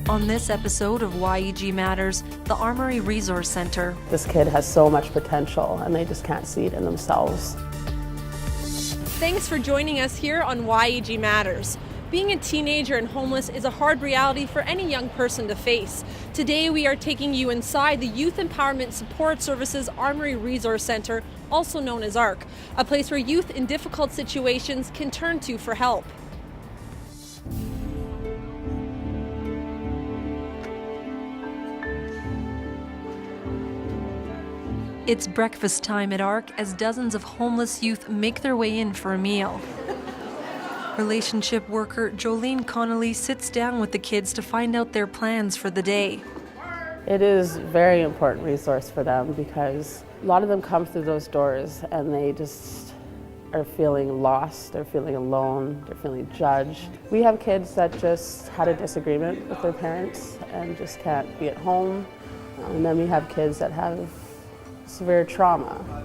On this episode of YEG Matters, the Armoury Resource Center. This kid has so much potential and they just can't see it in themselves. Thanks for joining us here on YEG Matters. Being a teenager and homeless is a hard reality for any young person to face. Today we are taking you inside the Youth Empowerment Support Services Armoury Resource Center, also known as ARC, a place where youth in difficult situations can turn to for help. It's breakfast time at ARC as dozens of homeless youth make their way in for a meal. Relationship worker Jolene Connolly sits down with the kids to find out their plans for the day. It is a very important resource for them because a lot of them come through those doors and they just are feeling lost, they're feeling alone, they're feeling judged. We have kids that just had a disagreement with their parents and just can't be at home. And then we have kids that have severe trauma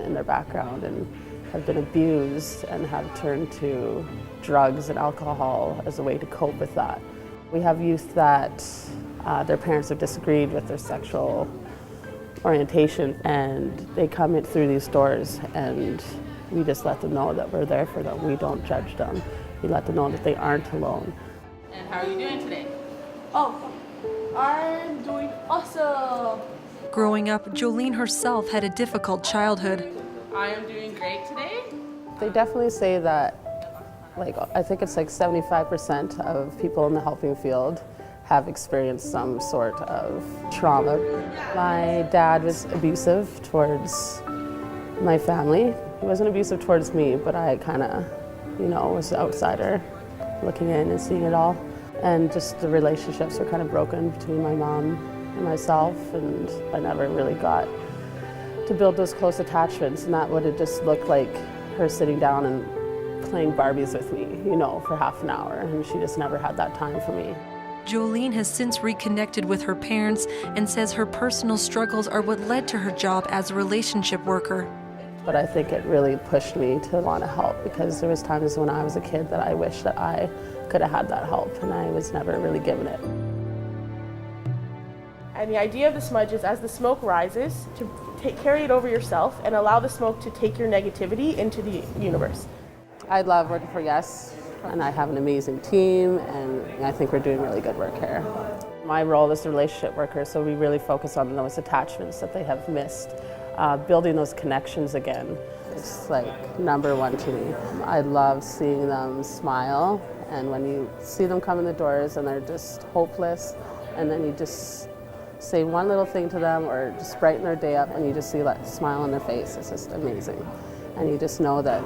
in their background and have been abused and have turned to drugs and alcohol as a way to cope with that. We have youth that their parents have disagreed with their sexual orientation and they come in through these doors and we just let them know that we're there for them. We don't judge them. We let them know that they aren't alone. And how are you doing today? Oh, I'm doing awesome. Growing up, Jolene herself had a difficult childhood. I am doing great today. They definitely say that, I think it's 75% of people in the helping field have experienced some sort of trauma. My dad was abusive towards my family. He wasn't abusive towards me, but I kind of, was the outsider looking in and seeing it all. And just the relationships were kind of broken between my mom and myself, and I never really got to build those close attachments, and that would have just looked like her sitting down and playing Barbies with me, for half an hour, and she just never had that time for me. Jolene has since reconnected with her parents and says her personal struggles are what led to her job as a relationship worker. But I think it really pushed me to want to help because there was times when I was a kid that I wish that I could have had that help, and I was never really given it. And the idea of the smudge is as the smoke rises, to carry it over yourself and allow the smoke to take your negativity into the universe. I love working for YES, and I have an amazing team, and I think we're doing really good work here. My role is the relationship worker, so we really focus on those attachments that they have missed, building those connections again. It's number one to me. I love seeing them smile, and when you see them come in the doors and they're just hopeless, and then you just say one little thing to them or just brighten their day up and you just see that smile on their face. It's just amazing. And you just know that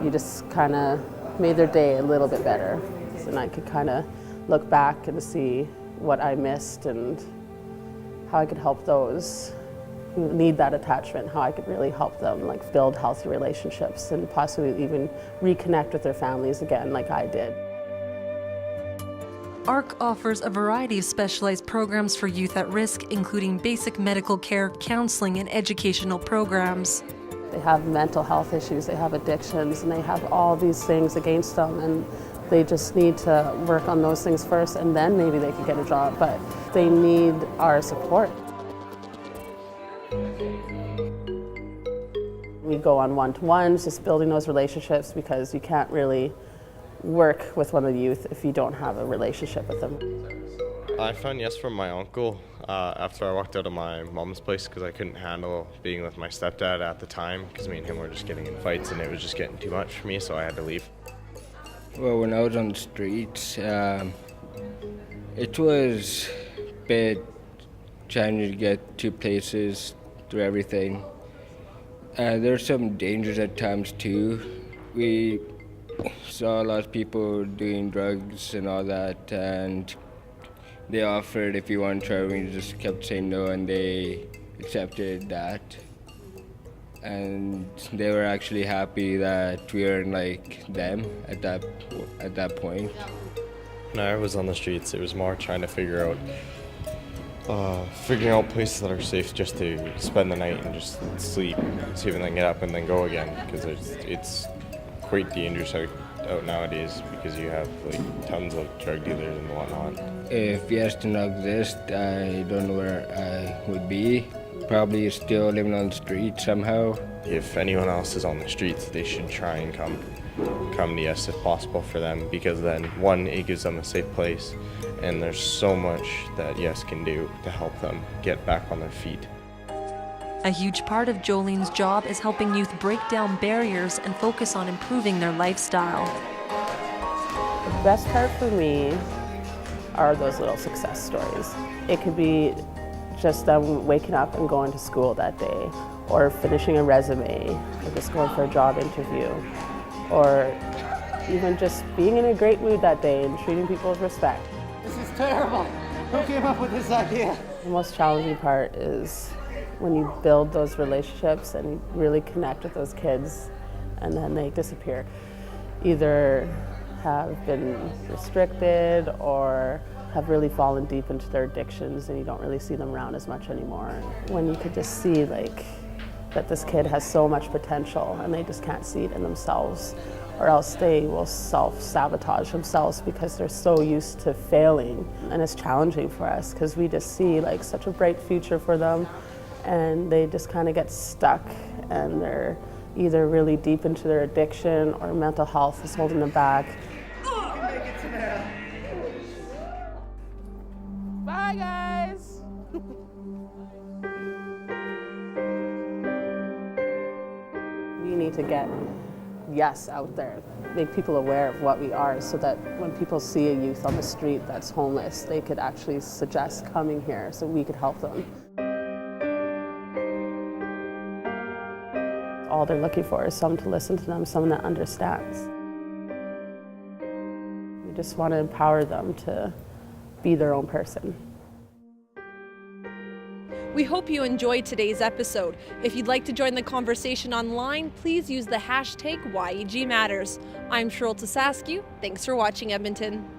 you just kind of made their day a little bit better. And I could kind of look back and see what I missed and how I could help those who need that attachment, how I could really help them build healthy relationships and possibly even reconnect with their families again like I did. ARC offers a variety of specialized programs for youth at risk, including basic medical care, counseling, and educational programs. They have mental health issues, they have addictions, and they have all these things against them, and they just need to work on those things first, and then maybe they can get a job, but they need our support. We go on one-to-ones, just building those relationships, because you can't really work with one of the youth if you don't have a relationship with them. I found YES from my uncle after I walked out of my mom's place because I couldn't handle being with my stepdad at the time because me and him were just getting in fights and it was just getting too much for me, so I had to leave. Well, when I was on the streets, it was a bit challenging to get to places, through everything. There's some dangers at times too. We saw a lot of people doing drugs and all that, and they offered if you want to try, we just kept saying no, and they accepted that. And they were actually happy that we weren't like them at that point. When I was on the streets, it was more trying to figuring out places that are safe just to spend the night and just sleep, see if I can get up and then go again, because it's quite dangerous out nowadays because you have like tons of drug dealers and whatnot. If yes did not exist, I don't know where I would be. Probably still living on the street somehow. If anyone else is on the streets, they should try and come to YES if possible for them, because then one, it gives them a safe place, and there's so much that YES can do to help them get back on their feet. A huge part of Jolene's job is helping youth break down barriers and focus on improving their lifestyle. The best part for me are those little success stories. It could be just them waking up and going to school that day, or finishing a resume, or just going for a job interview, or even just being in a great mood that day and treating people with respect. This is terrible. Who came up with this idea? The most challenging part is when you build those relationships and you really connect with those kids and then they disappear. Either have been restricted or have really fallen deep into their addictions and you don't really see them around as much anymore. When you could just see like that this kid has so much potential and they just can't see it in themselves, or else they will self-sabotage themselves because they're so used to failing. And it's challenging for us because we just see like such a bright future for them and they just kind of get stuck and they're either really deep into their addiction or mental health is holding them back. Bye, guys. We need to get YES out there, make people aware of what we are so that when people see a youth on the street that's homeless, they could actually suggest coming here so we could help them. All they're looking for is someone to listen to them, someone that understands. We just want to empower them to be their own person. We hope you enjoyed today's episode. If you'd like to join the conversation online, please use the hashtag YEG Matters. I'm Cheryl Tasascu. Thanks for watching, Edmonton.